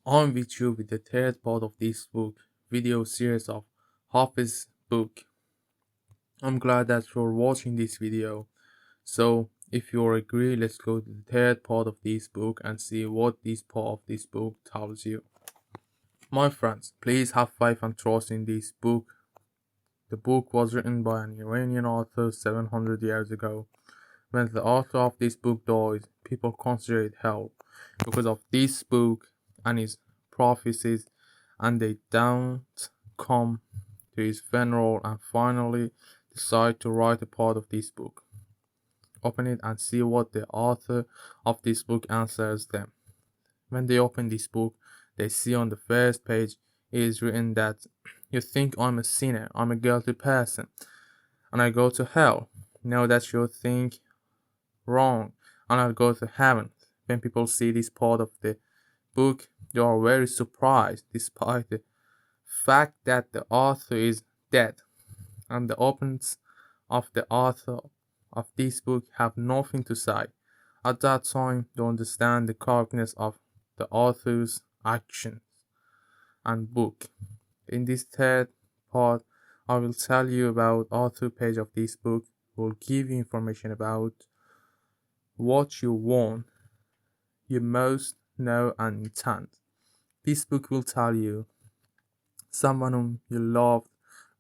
I'm with you with the third part of this book video series of Hafez book. I'm glad that you're watching this video. So if you agree, let's go to the third part of this book and see what this part of this book tells you. My friends, please have faith and trust in this book. The book was written by an Iranian author 700 years ago. When the author of this book died, people considered it hell because of this book and his prophecies, and they don't come to his funeral and finally decide to write a part of this book. Open it and see what the author of this book answers them. When they open this book, they see on the first page it is written that you think I'm a sinner, I'm a guilty person, and I go to hell. Know that you think wrong, and I'll go to heaven. When people see this part of the book, they are very surprised, despite the fact that the author is dead, and the opponents of the author of this book have nothing to say. At that time, they understand the correctness of the author's actions and book. In this third part, I will tell you about author page of this book. Will give you information about what you want, you most know and intend. This book will tell you someone whom you loved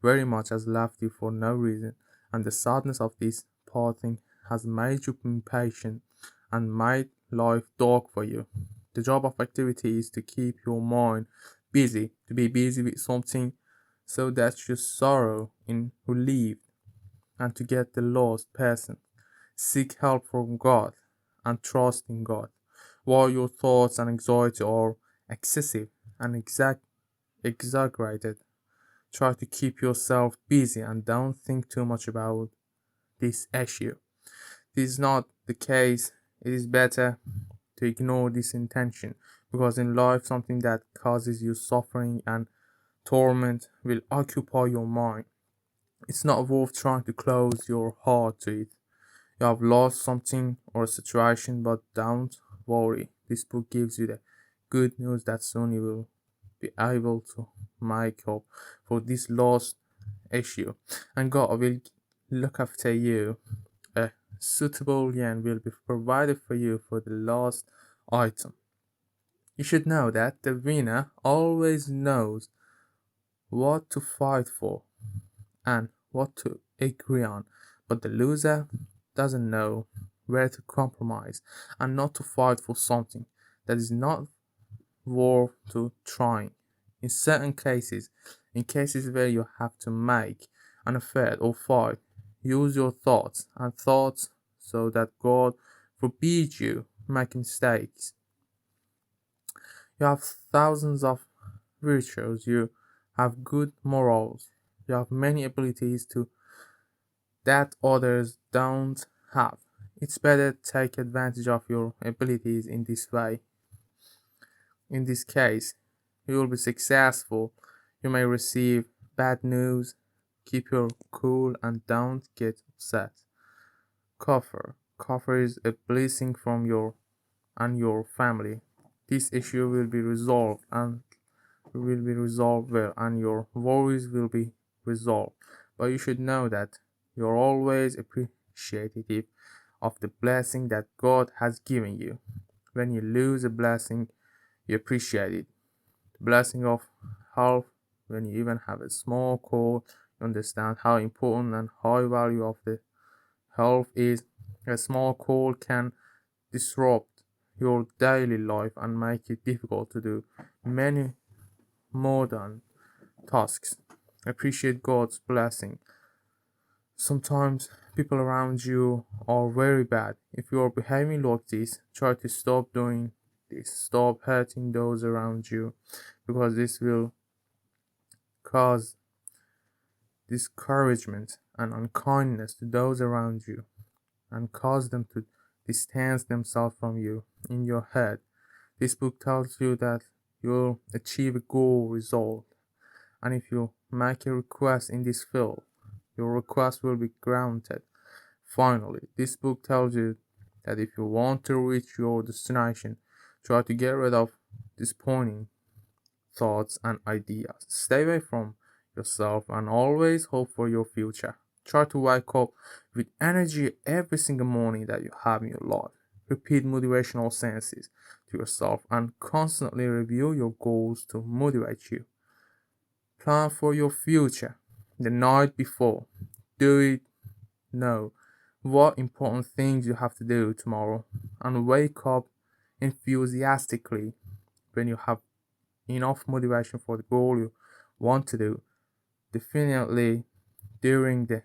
very much has left you for no reason, and the sadness of this parting has made you impatient and made life dark for you. The job of activity is to keep your mind busy, to be busy with something so that your sorrow is relieved, and to get the lost person. Seek help from God and trust in God. While your thoughts and anxiety are excessive and exaggerated, try to keep yourself busy and don't think too much about this issue. This is not the case. It is better to ignore this intention, because in life something that causes you suffering and torment will occupy your mind. It's not worth trying to close your heart to it. You have lost something or a situation, but don't worry. This book gives you the good news that soon you will be able to make up for this lost issue, and God will look after you. A suitable yen will be provided for you for the lost item. You should know that the winner always knows what to fight for and what to agree on, but the loser doesn't know where to compromise and not to fight for something that is not worth to trying. In certain cases, in cases where you have to make an affair or fight, use your thoughts and thoughts so that God forbids you making mistakes. You have thousands of virtues, you have good morals, you have many abilities to that others don't have. It's better to take advantage of your abilities in this way. In this case, you will be successful. You may receive bad news. Keep your cool and don't get upset. Cover. Cover is a blessing from your family. This issue will be resolved well, and your worries will be resolved. But you should know that you're always appreciative of the blessing that God has given you. When you lose a blessing, you appreciate it. The blessing of health, when you even have a small cold, you understand how important and high value of the health is. A small cold can disrupt your daily life and make it difficult to do many modern tasks. Appreciate God's blessing. Sometimes people around you are very bad. If you are behaving like this, try to stop doing this. Stop hurting those around you, because this will cause discouragement and unkindness to those around you and cause them to distance themselves from you in your head. This book tells you that you'll achieve a goal result, and if you make a request in this field, your request will be granted. Finally, this book tells you that if you want to reach your destination, try to get rid of disappointing thoughts and ideas. Stay away from yourself and always hope for your future. Try to wake up with energy every single morning that you have in your life. Repeat motivational sentences to yourself and constantly review your goals to motivate you. Plan for your future the night before. Do it know what important things you have to do tomorrow and wake up enthusiastically when you have enough motivation for the goal you want to do. Definitely during the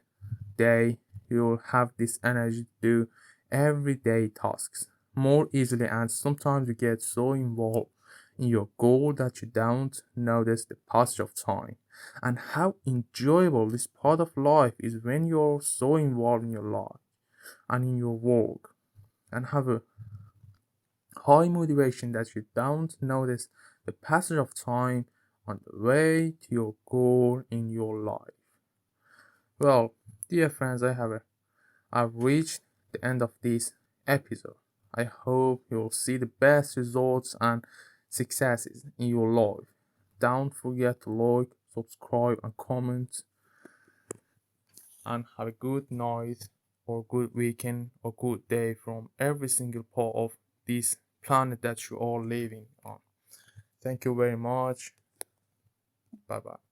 day you'll have this energy to do everyday tasks more easily, and sometimes you get so involved in your goal that you don't notice the passage of time and how enjoyable this part of life is when you're so involved in your life and in your work and have a high motivation that you don't notice the passage of time on the way to your goal in your life. Well, dear friends, I've reached the end of this episode. I hope you'll see the best results and successes in your life. Don't forget to like, subscribe, and comment. And have a good night, or good weekend, or good day from every single part of this planet that you are living on. Thank you very much. Bye bye.